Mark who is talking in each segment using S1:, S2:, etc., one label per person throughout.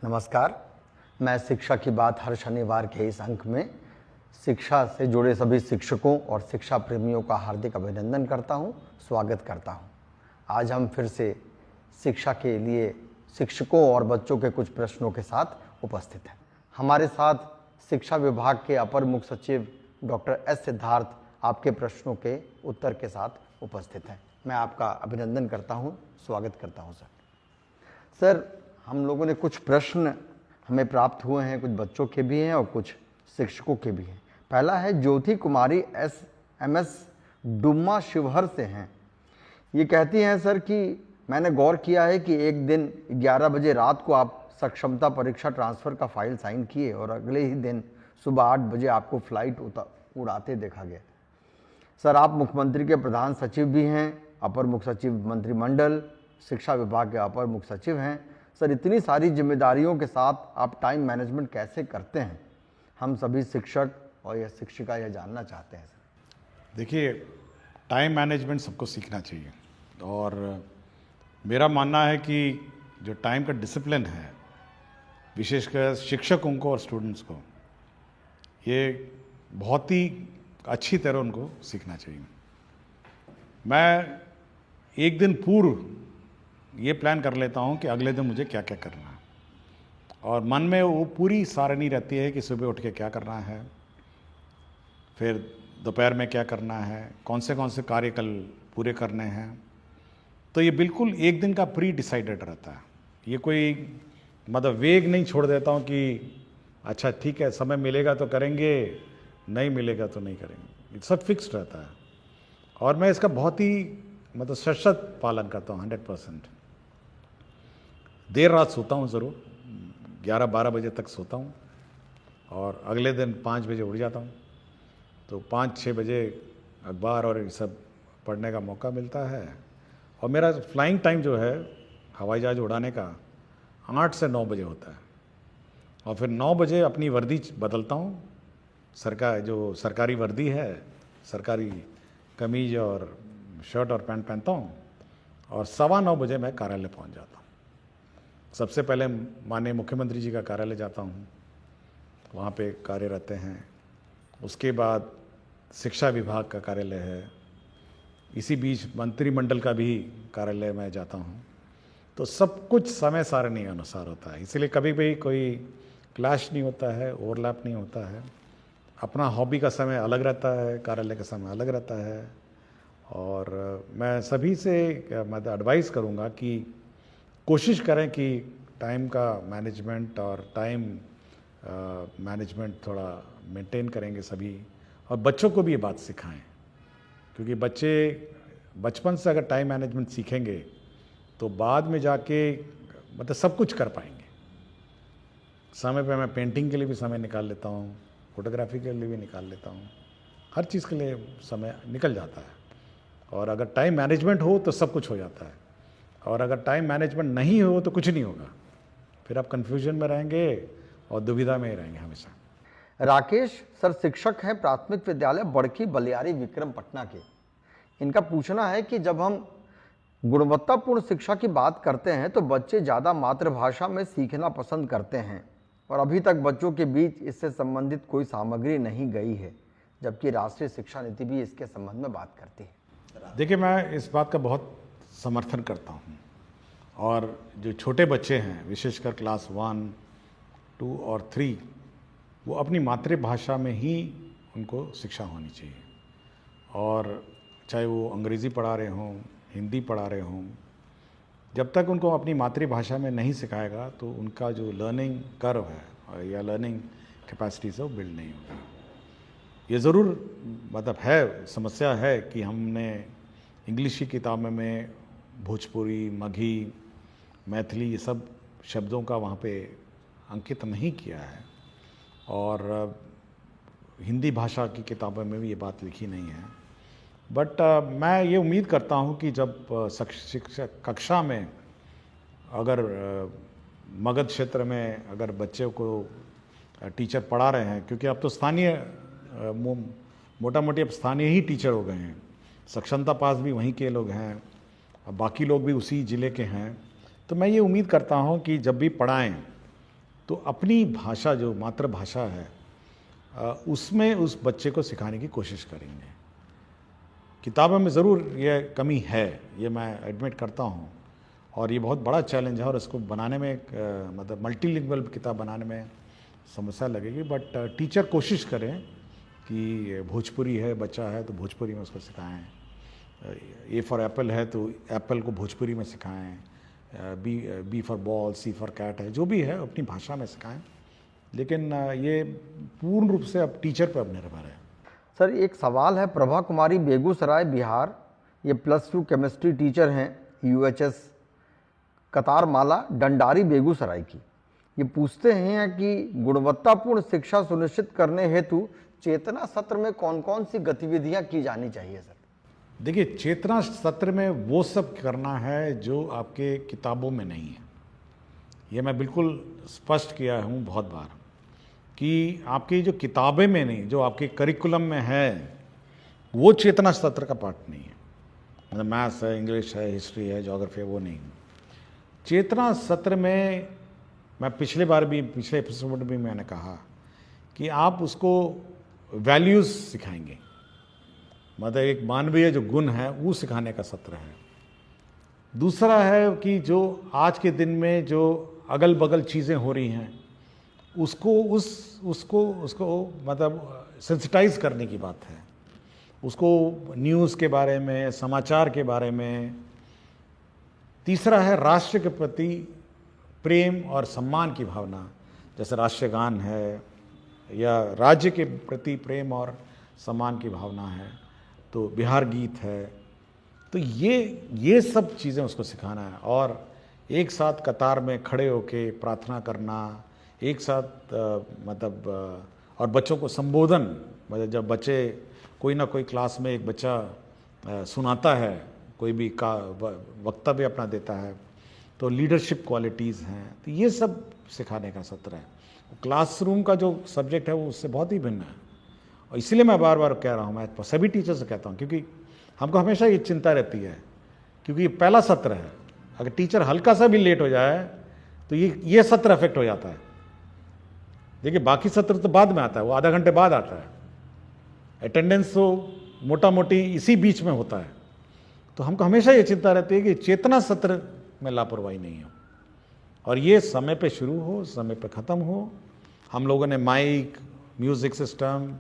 S1: नमस्कार। मैं शिक्षा की बात हर शनिवार के इस अंक में शिक्षा से जुड़े सभी शिक्षकों और शिक्षा प्रेमियों का हार्दिक अभिनंदन करता हूं, स्वागत करता हूं। आज हम फिर से शिक्षा के लिए शिक्षकों और बच्चों के कुछ प्रश्नों के साथ उपस्थित हैं। हमारे साथ शिक्षा विभाग के अपर मुख्य सचिव डॉक्टर एस सिद्धार्थ आपके प्रश्नों के उत्तर के साथ उपस्थित हैं। मैं आपका अभिनंदन करता हूं, स्वागत करता हूं सर। हम लोगों ने कुछ प्रश्न हमें प्राप्त हुए हैं, कुछ बच्चों के भी हैं और कुछ शिक्षकों के भी हैं। पहला है ज्योति कुमारी SMS डुम्मा शिवहर से हैं। ये कहती हैं सर कि मैंने गौर किया है कि एक दिन 11 बजे रात को आप सक्षमता परीक्षा ट्रांसफ़र का फाइल साइन किए और अगले ही दिन सुबह 8 बजे आपको फ्लाइट उड़ाते देखा गया। सर, आप मुख्यमंत्री के प्रधान सचिव भी हैं, अपर मुख्य सचिव मंत्रिमंडल, शिक्षा विभाग के अपर मुख्य सचिव हैं। सर, इतनी सारी जिम्मेदारियों के साथ आप टाइम मैनेजमेंट कैसे करते हैं? हम सभी शिक्षक और यह शिक्षिका यह जानना चाहते हैं सर।
S2: देखिए, टाइम मैनेजमेंट सबको सीखना चाहिए और मेरा मानना है कि जो टाइम का डिसिप्लिन है, विशेषकर शिक्षकों को और स्टूडेंट्स को, ये बहुत ही अच्छी तरह उनको सीखना चाहिए। मैं एक दिन पूर्व ये प्लान कर लेता हूँ कि अगले दिन मुझे क्या क्या करना है, और मन में वो पूरी सारणी रहती है कि सुबह उठ के क्या करना है, फिर दोपहर में क्या करना है, कौन से कार्य कल पूरे करने हैं। तो ये बिल्कुल एक दिन का प्री डिसाइडेड रहता है। ये कोई मतलब वेग नहीं छोड़ देता हूँ कि अच्छा ठीक है, समय मिलेगा तो करेंगे, नहीं मिलेगा तो नहीं करेंगे। ये सब फिक्स्ड रहता है और मैं इसका बहुत ही मतलब सशक्त पालन करता हूँ, 100%। देर रात सोता हूँ ज़रूर, 11-12 बजे तक सोता हूँ और अगले दिन 5 बजे उठ जाता हूँ। तो 5-6 बजे अखबार और ये सब पढ़ने का मौका मिलता है। और मेरा फ्लाइंग टाइम जो है हवाई जहाज़ उड़ाने का 8 से 9 बजे होता है और फिर 9 बजे अपनी वर्दी बदलता हूँ। जो सरकारी वर्दी है, सरकारी कमीज और शर्ट और पैंट पहनता हूँ और 9:15 बजे मैं कार्यालय पहुँच जाता हूँ। सबसे पहले माननीय मुख्यमंत्री जी का कार्यालय जाता हूँ, वहाँ पे कार्य रहते हैं। उसके बाद शिक्षा विभाग का कार्यालय है, इसी बीच मंत्रिमंडल का भी कार्यालय में जाता हूँ। तो सब कुछ समय सारणी अनुसार होता है, इसलिए कभी भी कोई क्लैश नहीं होता है, ओवरलैप नहीं होता है। अपना हॉबी का समय अलग रहता है, कार्यालय का समय अलग रहता है। और मैं सभी से मतलब एडवाइस करूँगा कि कोशिश करें कि टाइम का मैनेजमेंट और टाइम मैनेजमेंट थोड़ा मेंटेन करेंगे सभी, और बच्चों को भी ये बात सिखाएं, क्योंकि बच्चे बचपन से अगर टाइम मैनेजमेंट सीखेंगे तो बाद में जाके मतलब सब कुछ कर पाएंगे। समय पे मैं पेंटिंग के लिए भी समय निकाल लेता हूँ, फोटोग्राफी के लिए भी निकाल लेता हूँ, हर चीज़ के लिए समय निकल जाता है। और अगर टाइम मैनेजमेंट हो तो सब कुछ हो जाता है, और अगर टाइम मैनेजमेंट नहीं हो तो कुछ नहीं होगा। फिर आप कंफ्यूजन में रहेंगे और दुविधा में ही रहेंगे हमेशा।
S1: राकेश सर शिक्षक हैं प्राथमिक विद्यालय बड़की बलियारी विक्रम पटना के। इनका पूछना है कि जब हम गुणवत्तापूर्ण शिक्षा की बात करते हैं तो बच्चे ज़्यादा मातृभाषा में सीखना पसंद करते हैं और अभी तक बच्चों के बीच इससे संबंधित कोई सामग्री नहीं गई है, जबकि राष्ट्रीय शिक्षा नीति भी इसके संबंध में बात करती है।
S2: देखिए, मैं इस बात का बहुत समर्थन करता हूँ, और जो छोटे बच्चे हैं विशेषकर क्लास 1, 2 और 3, वो अपनी मातृभाषा में ही उनको शिक्षा होनी चाहिए। और चाहे वो अंग्रेज़ी पढ़ा रहे हों, हिंदी पढ़ा रहे हों, जब तक उनको अपनी मातृभाषा में नहीं सिखाएगा तो उनका जो लर्निंग कर्व है या लर्निंग कैपेसिटी से वो बिल्ड नहीं होगी। ये ज़रूर मतलब है, समस्या है कि हमने इंग्लिश की किताबों में भोजपुरी, मगही, मैथिली ये सब शब्दों का वहाँ पे अंकित नहीं किया है, और हिंदी भाषा की किताबों में भी ये बात लिखी नहीं है। बट मैं ये उम्मीद करता हूँ कि जब शिक्षक कक्षा में अगर मगध क्षेत्र में अगर बच्चों को टीचर पढ़ा रहे हैं, क्योंकि अब तो स्थानीय मोटा मोटी अब स्थानीय ही टीचर हो गए हैं, सक्षमता पास भी वहीं के लोग हैं, बाकी लोग भी उसी ज़िले के हैं, तो मैं ये उम्मीद करता हूँ कि जब भी पढ़ाएं तो अपनी भाषा जो मातृभाषा है उसमें उस बच्चे को सिखाने की कोशिश करेंगे। किताबों में ज़रूर ये कमी है, ये मैं एडमिट करता हूँ, और ये बहुत बड़ा चैलेंज है, और इसको बनाने में मतलब मल्टीलिंगुअल किताब बनाने में समस्या लगेगी। बट टीचर कोशिश करें कि भोजपुरी है, बच्चा है तो भोजपुरी में उसको सिखाएं, ए फॉर एप्पल है तो एप्पल को भोजपुरी में सिखाएं, B for ball, C for cat है, जो भी है अपनी भाषा में सिखाएं। लेकिन ये पूर्ण रूप से अब टीचर पर अब निर्भर है।
S1: सर एक सवाल है, प्रभा कुमारी बेगूसराय बिहार, ये +2 केमिस्ट्री टीचर हैं, UHS कतार माला डंडारी बेगूसराय की। ये पूछते हैं कि गुणवत्तापूर्ण शिक्षा सुनिश्चित करने हेतु चेतना सत्र में कौन कौन सी गतिविधियां की जानी चाहिए सर?
S2: देखिए, चेतना सत्र में वो सब करना है जो आपके किताबों में नहीं है। ये मैं बिल्कुल स्पष्ट किया हूँ बहुत बार कि आपकी जो किताबें में नहीं, जो आपके करिकुलम में है, वो चेतना सत्र का पार्ट नहीं है। मतलब मैथ्स है, इंग्लिश है, हिस्ट्री है, ज्योग्राफी है, वो नहीं। चेतना सत्र में मैं पिछले एपिसोड में मैंने कहा कि आप उसको वैल्यूज़ सिखाएंगे, मतलब एक मानवीय जो गुण है वो सिखाने का सत्र है। दूसरा है कि जो आज के दिन में जो अगल बगल चीज़ें हो रही हैं उसको मतलब सेंसिटाइज करने की बात है, उसको न्यूज़ के बारे में, समाचार के बारे में। तीसरा है राष्ट्र के प्रति प्रेम और सम्मान की भावना, जैसे राष्ट्रीय गान है या राज्य के प्रति प्रेम और सम्मान की भावना है, तो बिहार गीत है। तो ये सब चीज़ें उसको सिखाना है, और एक साथ कतार में खड़े होके प्रार्थना करना, एक साथ और बच्चों को संबोधन, मतलब जब बच्चे कोई ना कोई क्लास में एक बच्चा सुनाता है, कोई भी का वक्तव्य अपना देता है, तो लीडरशिप क्वालिटीज़ हैं, तो ये सब सिखाने का सत्र है। क्लासरूम का जो सब्जेक्ट है वो उससे बहुत ही भिन्न है, और इसलिए मैं बार बार कह रहा हूँ, मैं सभी टीचर से कहता हूँ, क्योंकि हमको हमेशा ये चिंता रहती है, क्योंकि ये पहला सत्र है, अगर टीचर हल्का सा भी लेट हो जाए तो ये सत्र अफेक्ट हो जाता है। देखिए, बाकी सत्र तो बाद में आता है, वो आधा घंटे बाद आता है, अटेंडेंस तो मोटा मोटी इसी बीच में होता है। तो हमको हमेशा ये चिंता रहती है कि चेतना सत्र में लापरवाही नहीं हो, और ये समय पे शुरू हो, समय पे ख़त्म हो। हम लोगों ने माइक, म्यूज़िक सिस्टम,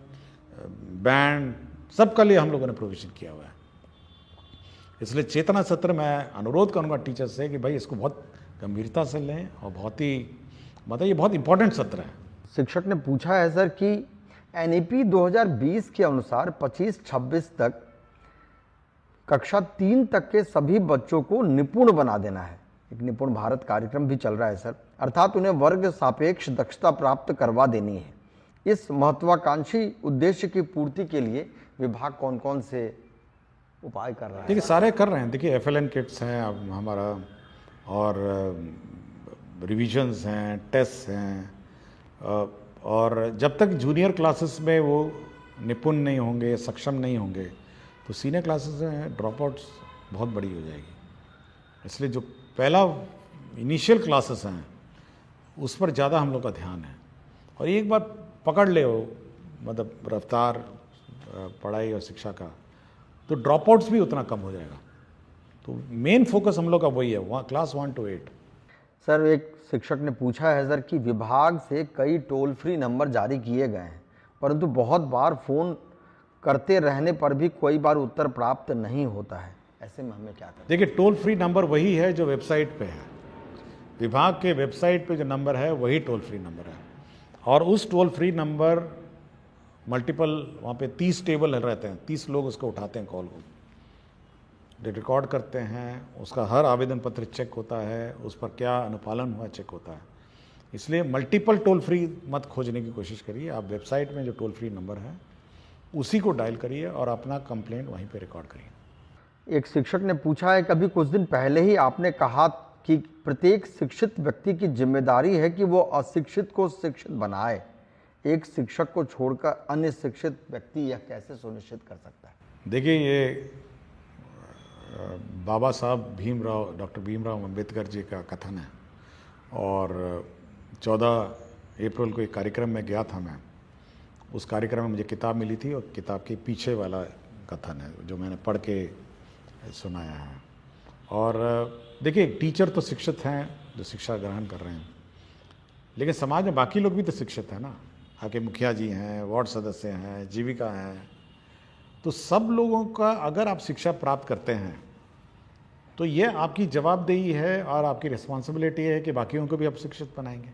S2: बैंड, सबका लिए हम लोगों ने प्रोविज़न किया हुआ है। इसलिए चेतना सत्र मैं अनुरोध करूंगा टीचर से कि भाई इसको बहुत गंभीरता से लें, और बहुत ही मतलब ये बहुत इंपॉर्टेंट सत्र है।
S1: शिक्षक ने पूछा है सर कि NEP 2020 के अनुसार 25-26 तक कक्षा 3 तक के सभी बच्चों को निपुण बना देना है। एक निपुण भारत कार्यक्रम भी चल रहा है सर, अर्थात उन्हें वर्ग सापेक्ष दक्षता प्राप्त करवा देनी है। इस महत्वाकांक्षी उद्देश्य की पूर्ति के लिए विभाग कौन कौन से उपाय कर रहा है?
S2: देखिए, सारे कर रहे हैं। देखिए, FLN किट्स हैं अब हमारा, और रिविजन्स हैं, टेस्ट हैं, और जब तक जूनियर क्लासेस में वो निपुण नहीं होंगे, सक्षम नहीं होंगे, तो सीनियर क्लासेस में ड्रॉप आउट्स बहुत बड़ी हो जाएगी। इसलिए जो पहला इनिशियल क्लासेस हैं उस पर ज़्यादा हम लोग का ध्यान है, और एक बार पकड़ ले वो मतलब रफ्तार पढ़ाई और शिक्षा का, तो ड्रॉप आउट्स भी उतना कम हो जाएगा। तो मेन फोकस हम लोग का वही है, क्लास 1 to 8।
S1: सर एक शिक्षक ने पूछा है सर कि विभाग से कई टोल फ्री नंबर जारी किए गए हैं, परंतु बहुत बार फ़ोन करते रहने पर भी कोई बार उत्तर प्राप्त नहीं होता है, ऐसे में हमें क्या करना?
S2: देखिए, टोल फ्री नंबर वही है जो वेबसाइट पे है, विभाग के वेबसाइट पे जो नंबर है वही टोल फ्री नंबर है, और उस टोल फ्री नंबर मल्टीपल वहाँ पे 30 टेबल रहते हैं, 30 लोग उसको उठाते हैं, कॉल को रिकॉर्ड करते हैं, उसका हर आवेदन पत्र चेक होता है, उस पर क्या अनुपालन हुआ चेक होता है। इसलिए मल्टीपल टोल फ्री मत खोजने की कोशिश करिए, आप वेबसाइट में जो टोल फ्री नंबर है उसी को डायल करिए और अपना कंप्लेंट वहीं पे रिकॉर्ड करिए।
S1: एक शिक्षक ने पूछा है, कभी कुछ दिन पहले ही आपने कहा कि प्रत्येक शिक्षित व्यक्ति की जिम्मेदारी है कि वो अशिक्षित को शिक्षित बनाए, एक शिक्षक को छोड़कर अन्य शिक्षित व्यक्ति यह कैसे सुनिश्चित कर सकता है?
S2: देखिए, ये बाबा साहब डॉक्टर भीमराव अम्बेडकर जी का कथन है, और 14 अप्रैल को एक कार्यक्रम में गया था मैं। उस कार्यक्रम में मुझे किताब मिली थी और किताब के पीछे वाला कथन है जो मैंने पढ़ के सुनाया है। और देखिए, टीचर तो शिक्षित हैं जो शिक्षा ग्रहण कर रहे हैं, लेकिन समाज में बाकी लोग भी तो शिक्षित हैं ना। आपके मुखिया जी हैं, वार्ड सदस्य हैं, जीविका हैं, तो सब लोगों का अगर आप शिक्षा प्राप्त करते हैं तो ये आपकी जवाबदेही है और आपकी रिस्पॉन्सिबिलिटी है कि बाकियों को भी आप शिक्षित बनाएंगे।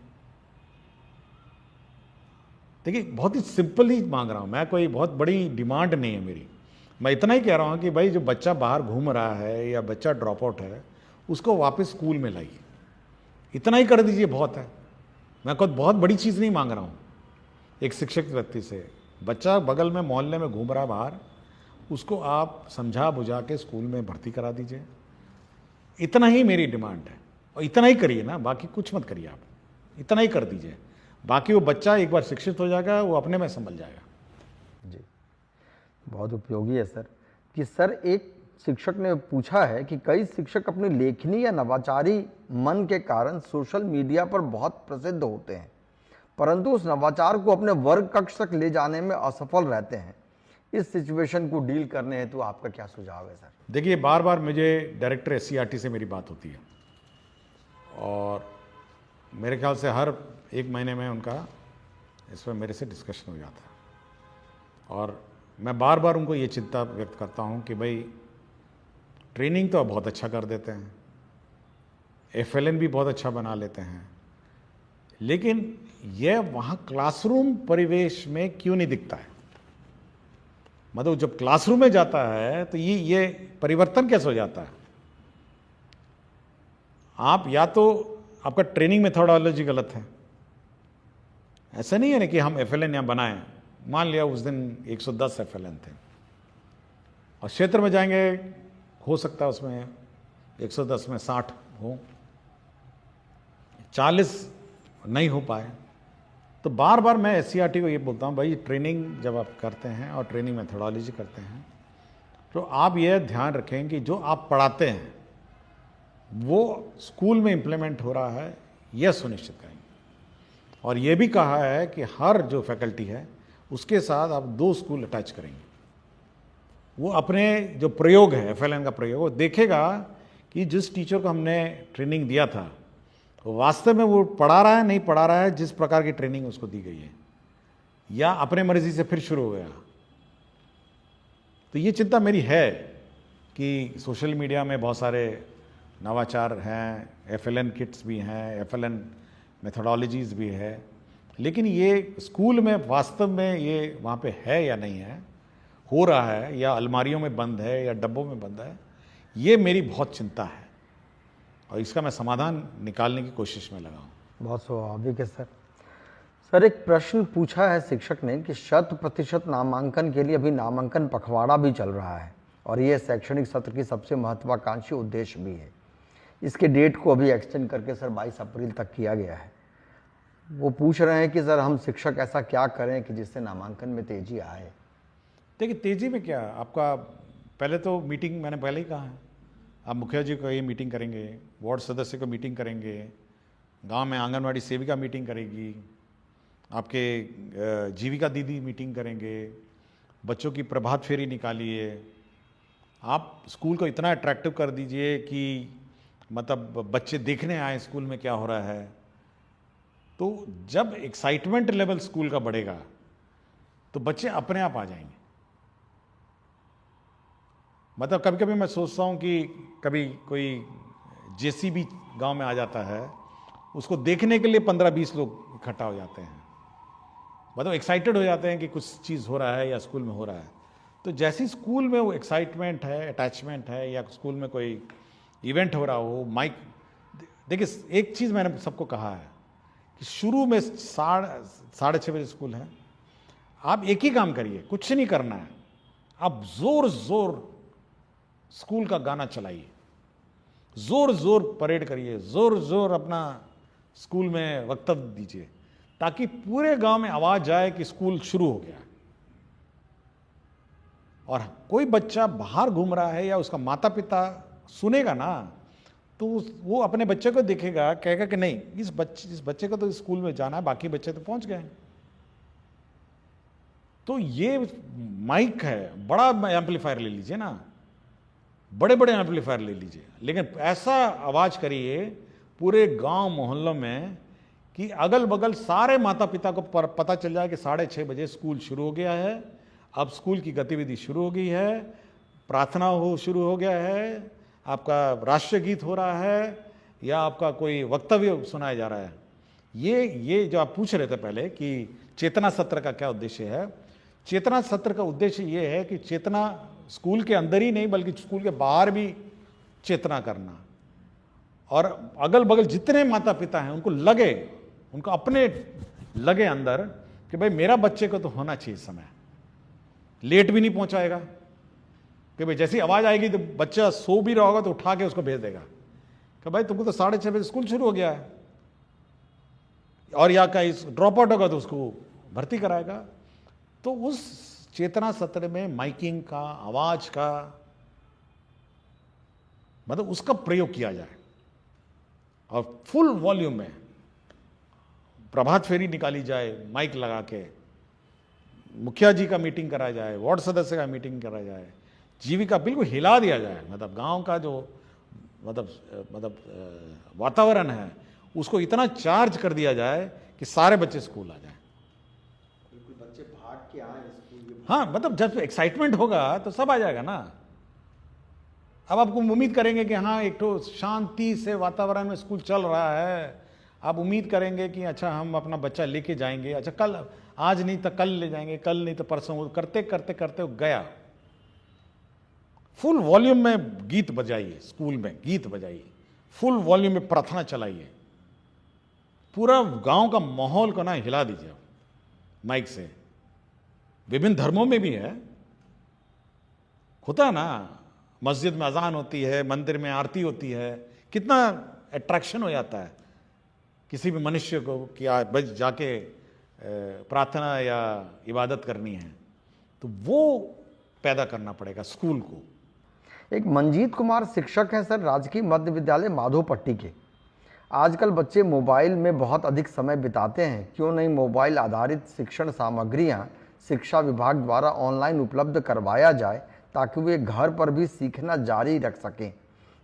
S2: देखिए, बहुत ही सिंपल ही मांग रहा हूँ मैं, कोई बहुत बड़ी डिमांड नहीं है मेरी। मैं इतना ही कह रहा हूँ कि भाई जो बच्चा बाहर घूम रहा है या बच्चा ड्रॉप आउट है उसको वापस स्कूल में लाइए, इतना ही कर दीजिए, बहुत है। मैं कोई बहुत बड़ी चीज़ नहीं मांग रहा हूँ एक शिक्षक व्यक्ति से। बच्चा बगल में मोहल्ले में घूम रहा है बाहर, उसको आप समझा बुझा के स्कूल में भर्ती करा दीजिए, इतना ही मेरी डिमांड है। और इतना ही करिए ना, बाकी कुछ मत करिए, आप इतना ही कर दीजिए। बाकी वो बच्चा एक बार शिक्षित हो जाएगा, वो अपने में संभल जाएगा।
S1: जी, बहुत उपयोगी है सर। कि सर, एक शिक्षक ने पूछा है कि कई शिक्षक अपनी लेखनी या नवाचारी मन के कारण सोशल मीडिया पर बहुत प्रसिद्ध होते हैं, परंतु उस नवाचार को अपने वर्ग कक्ष तक ले जाने में असफल रहते हैं। इस सिचुएशन को डील करने हेतु तो आपका क्या सुझाव है सर?
S2: देखिए, बार बार मुझे डायरेक्टर SCERT से मेरी बात होती है और मेरे ख्याल से हर एक महीने में उनका इस पर मेरे से डिस्कशन हो जाता है। और मैं बार बार उनको ये चिंता व्यक्त करता हूँ कि भाई ट्रेनिंग तो बहुत अच्छा कर देते हैं, FLN भी बहुत अच्छा बना लेते हैं, लेकिन यह वहाँ क्लासरूम परिवेश में क्यों नहीं दिखता है? मतलब जब क्लासरूम में जाता है तो ये परिवर्तन कैसे हो जाता है? आप या तो आपका ट्रेनिंग मेथोडोलॉजी गलत है। ऐसा नहीं है ना कि हम FLN यहाँ बनाएं, मान लिया उस दिन 110 FLN थे और क्षेत्र में जाएंगे, हो सकता है उसमें 110 में 60 हो, 40 नहीं हो पाए। तो बार बार मैं SCERT को ये बोलता हूँ, भाई ट्रेनिंग जब आप करते हैं और ट्रेनिंग मेथोडोलॉजी करते हैं तो आप ये ध्यान रखें कि जो आप पढ़ाते हैं वो स्कूल में इम्प्लीमेंट हो रहा है, यह सुनिश्चित करेंगे। और ये भी कहा है कि हर जो फैकल्टी है उसके साथ आप 2 स्कूल अटैच करेंगे। वो अपने जो प्रयोग है FLN का प्रयोग, वो देखेगा कि जिस टीचर को हमने ट्रेनिंग दिया था वो वास्तव में वो पढ़ा रहा है, नहीं पढ़ा रहा है जिस प्रकार की ट्रेनिंग उसको दी गई है, या अपने मर्जी से फिर शुरू हो गया। तो ये चिंता मेरी है कि सोशल मीडिया में बहुत सारे नवाचार हैं, FLN किट्स भी हैं, FLN मेथोडोलॉजीज़ भी है, लेकिन ये स्कूल में वास्तव में ये वहाँ पे है या नहीं है, हो रहा है या अलमारियों में बंद है या डब्बों में बंद है, ये मेरी बहुत चिंता है और इसका मैं समाधान निकालने की कोशिश में लगा हूँ।
S1: बहुत स्वाभाविक है सर। सर, एक प्रश्न पूछा है शिक्षक ने कि 100% नामांकन के लिए अभी नामांकन पखवाड़ा भी चल रहा है और यह शैक्षणिक सत्र की सबसे महत्वाकांक्षी उद्देश्य भी है। इसके डेट को अभी एक्सटेंड करके सर 22 अप्रैल तक किया गया है। वो पूछ रहे हैं कि सर हम शिक्षक ऐसा क्या करें कि जिससे नामांकन में तेजी आए?
S2: देखिए, तेजी में क्या, आपका पहले तो मीटिंग, मैंने पहले ही कहा है, आप मुखिया जी को ये मीटिंग करेंगे, वार्ड सदस्य को मीटिंग करेंगे, गांव में आंगनवाड़ी सेविका मीटिंग करेगी, आपके जीविका दीदी मीटिंग करेंगे, बच्चों की प्रभात फेरी निकालिए, आप स्कूल को इतना अट्रैक्टिव कर दीजिए कि मतलब बच्चे देखने आए स्कूल में क्या हो रहा है। तो जब एक्साइटमेंट लेवल स्कूल का बढ़ेगा तो बच्चे अपने आप आ जाएंगे। मतलब कभी कभी मैं सोचता हूँ कि कभी कोई JCB गांव में आ जाता है, उसको देखने के लिए 15-20 लोग इकट्ठा हो जाते हैं, मतलब एक्साइटेड हो जाते हैं कि कुछ चीज़ हो रहा है या स्कूल में हो रहा है। तो जैसे स्कूल में वो एक्साइटमेंट है, अटैचमेंट है, या स्कूल में कोई इवेंट हो रहा हो, माइक, देखिए एक चीज़ मैंने सबको कहा है कि शुरू में 6:30 बजे स्कूल है, आप एक ही काम करिए, कुछ नहीं करना है, आप जोर जोर स्कूल का गाना चलाइए, जोर जोर परेड करिए, जोर जोर अपना स्कूल में वक्तव्य दीजिए, ताकि पूरे गांव में आवाज जाए कि स्कूल शुरू हो गया। और कोई बच्चा बाहर घूम रहा है या उसका माता पिता सुनेगा ना, तो वो अपने बच्चे को देखेगा, कहेगा कि नहीं इस बच्चे को तो स्कूल में जाना है, बाकी बच्चे तो पहुंच गए। तो ये माइक है, बड़ा एम्पलीफायर ले लीजिए ना, बड़े बड़े एम्पलीफायर ले लीजिए, लेकिन ऐसा आवाज करिए पूरे गांव मोहल्लों में कि अगल बगल सारे माता पिता को पता चल जाए कि 6:30 बजे स्कूल शुरू हो गया है, अब स्कूल की गतिविधि शुरू हो गई है, प्रार्थना शुरू हो गया है, आपका राष्ट्रीय गीत हो रहा है या आपका कोई वक्तव्य सुनाया जा रहा है। ये जो आप पूछ रहे थे पहले कि चेतना सत्र का क्या उद्देश्य है, चेतना सत्र का उद्देश्य ये है कि चेतना स्कूल के अंदर ही नहीं बल्कि स्कूल के बाहर भी चेतना करना, और अगल बगल जितने माता पिता हैं उनको अपने लगे अंदर कि भाई मेरा बच्चे को तो होना चाहिए समय, लेट भी नहीं पहुंचाएगा, कि भाई जैसी आवाज आएगी तो बच्चा सो भी रहा होगा तो उठा के उसको भेज देगा कि भाई तुमको तो 6:30 बजे स्कूल शुरू हो गया है, और या कहीं ड्रॉप आउट होगा तो उसको भर्ती कराएगा। तो उस चेतना सत्र में माइकिंग का, आवाज का, मतलब उसका प्रयोग किया जाए और फुल वॉल्यूम में प्रभात फेरी निकाली जाए, माइक लगा के मुखिया जी का मीटिंग कराया जाए, वार्ड सदस्य का मीटिंग कराया जाए, जीविका बिल्कुल हिला दिया जाए, मतलब गांव का जो वातावरण है उसको इतना चार्ज कर दिया जाए कि सारे बच्चे स्कूल आ जाएं।
S1: बिल्कुल बच्चे भाग के आए स्कूल।
S2: हाँ, मतलब जब एक्साइटमेंट होगा तो सब आ जाएगा ना। अब आपको उम्मीद करेंगे कि हाँ एक तो शांति से वातावरण में स्कूल चल रहा है, आप उम्मीद करेंगे कि अच्छा हम अपना बच्चा लेके जाएंगे, अच्छा कल, आज नहीं तो कल ले जाएंगे, कल नहीं तो परसों, करते करते करते गया। फुल वॉल्यूम में गीत बजाइए, स्कूल में गीत बजाइए, फुल वॉल्यूम में प्रार्थना चलाइए, पूरा गांव का माहौल को ना हिला दीजिए माइक से। विभिन्न धर्मों में भी है, होता है ना, मस्जिद में अजान होती है, मंदिर में आरती होती है, कितना अट्रैक्शन हो जाता है किसी भी मनुष्य को कि बस जाके प्रार्थना या इबादत करनी है, तो वो पैदा करना पड़ेगा स्कूल को।
S1: एक मंजीत कुमार शिक्षक हैं सर, राजकीय मध्य विद्यालय माधोपट्टी के। आजकल बच्चे मोबाइल में बहुत अधिक समय बिताते हैं, क्यों नहीं मोबाइल आधारित शिक्षण सामग्रियां शिक्षा विभाग द्वारा ऑनलाइन उपलब्ध करवाया जाए ताकि वे घर पर भी सीखना जारी रख सकें।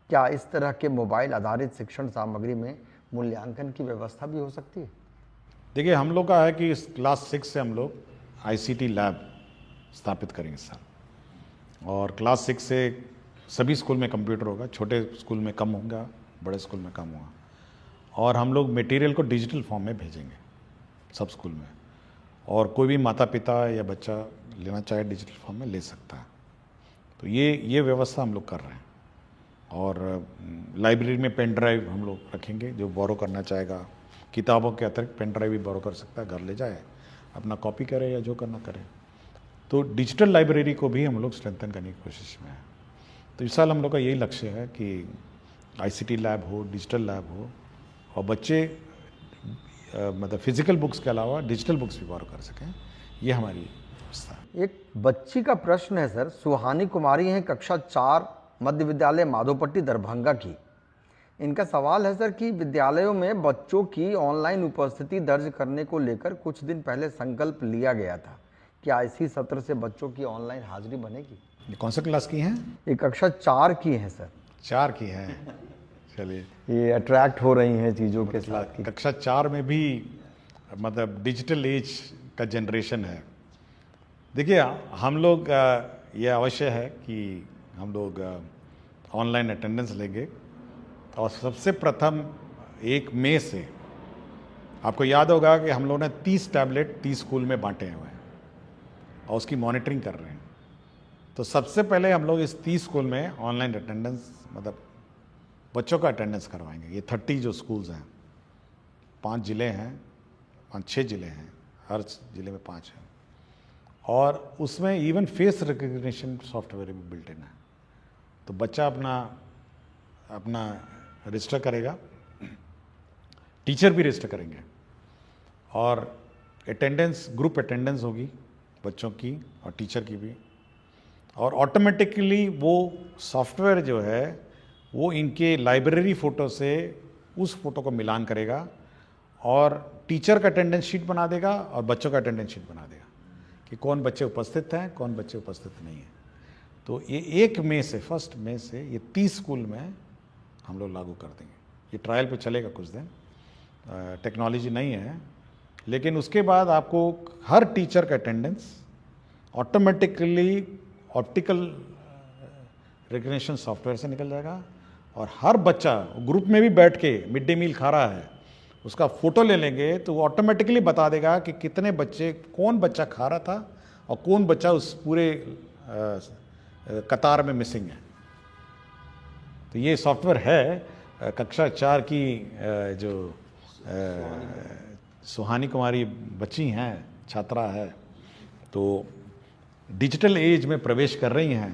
S1: क्या इस तरह के मोबाइल आधारित शिक्षण सामग्री में मूल्यांकन की व्यवस्था भी हो सकती है?
S2: देखिए, हम लोग का है कि इस क्लास 6 से हम लोग ICT लैब स्थापित करेंगे इस साल, और क्लास 6 से सभी स्कूल में कंप्यूटर होगा, छोटे स्कूल में कम होगा, बड़े स्कूल में कम होगा, और हम लोग मटेरियल को डिजिटल फॉर्म में भेजेंगे सब स्कूल में, और कोई भी माता पिता या बच्चा लेना चाहे डिजिटल फॉर्म में ले सकता है। तो ये व्यवस्था हम लोग कर रहे हैं, और लाइब्रेरी में पेन ड्राइव हम लोग रखेंगे, जो बोरो करना चाहेगा किताबों के अतिरिक्त पेन ड्राइव भी बोरो कर सकता है, घर ले जाए अपना कॉपी करे या जो करना करे। तो डिजिटल लाइब्रेरी को भी हम लोग स्ट्रेंथन करने की कोशिश में है। तो इस साल हम लोग का यही लक्ष्य है कि ICT लैब हो, डिजिटल लैब हो, और बच्चे मतलब फिजिकल बुक्स के अलावा डिजिटल बुक्स भी बोरो कर सकें, ये हमारी व्यवस्था है।
S1: एक बच्ची का प्रश्न है सर, सुहानी कुमारी हैं, कक्षा 4 मध्य विद्यालय माधोपट्टी दरभंगा की। इनका सवाल है सर कि विद्यालयों में बच्चों की ऑनलाइन उपस्थिति दर्ज करने को लेकर कुछ दिन पहले संकल्प लिया गया था, क्या इसी सत्र से बच्चों की ऑनलाइन हाजिरी बनेगी?
S2: ये कौन सा क्लास की हैं?
S1: ये कक्षा 4 की है सर।
S2: 4 की हैं, चलिए।
S1: ये अट्रैक्ट हो रही हैं चीज़ों के साथ की।
S2: कक्षा 4 में भी मतलब डिजिटल एज का जनरेशन है। देखिए, हम लोग ये अवश्य है कि हम लोग ऑनलाइन अटेंडेंस लेंगे, और सबसे प्रथम 1 मई से आपको याद होगा कि हम लोगों ने 30 टैबलेट 30 स्कूल में बांटे हुए हैं और उसकी मॉनिटरिंग कर रहे हैं। तो सबसे पहले हम लोग इस 30 स्कूल में ऑनलाइन अटेंडेंस, मतलब बच्चों का अटेंडेंस करवाएंगे। ये 30 जो स्कूल्स हैं, 5 ज़िले हैं, 5-6 ज़िले हैं, हर ज़िले में 5 हैं, और उसमें इवन फेस रिकग्निशन सॉफ्टवेयर भी बिल्ट इन है। तो बच्चा अपना रजिस्टर करेगा, टीचर भी रजिस्टर करेंगे, और अटेंडेंस, ग्रुप अटेंडेंस होगी बच्चों की और टीचर की भी, और ऑटोमेटिकली वो सॉफ्टवेयर जो है वो इनके लाइब्रेरी फ़ोटो से उस फोटो को मिलान करेगा और टीचर का अटेंडेंस शीट बना देगा और बच्चों का अटेंडेंस शीट बना देगा कि कौन बच्चे उपस्थित हैं, कौन बच्चे उपस्थित नहीं हैं। तो ये 1 मई से 1 मई से ये 30 स्कूल में हम लोग लागू कर देंगे। ये ट्रायल पे चलेगा कुछ दिन, टेक्नोलॉजी नहीं है, लेकिन उसके बाद आपको हर टीचर का attendance automatically optical recognition software से निकल जाएगा और हर बच्चा ग्रुप में भी बैठ के मिड डे मील खा रहा है, उसका फ़ोटो ले लेंगे तो वो ऑटोमेटिकली बता देगा कि कितने बच्चे, कौन बच्चा खा रहा था और कौन बच्चा उस पूरे कतार में मिसिंग है। तो ये सॉफ्टवेयर है। कक्षा 4 की जो सुहानी कुमारी बच्ची हैं, छात्रा है, तो डिजिटल एज में प्रवेश कर रही हैं,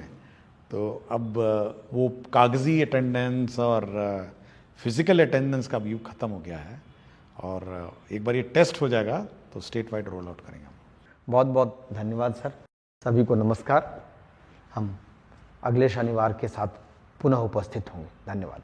S2: तो अब वो कागज़ी अटेंडेंस और फिज़िकल अटेंडेंस का युग ख़त्म हो गया है और एक बार ये टेस्ट हो जाएगा तो स्टेट वाइड रोल आउट करेंगे हम।
S1: बहुत बहुत धन्यवाद सर। सभी को नमस्कार। हम अगले शनिवार के साथ पुनः उपस्थित होंगे। धन्यवाद।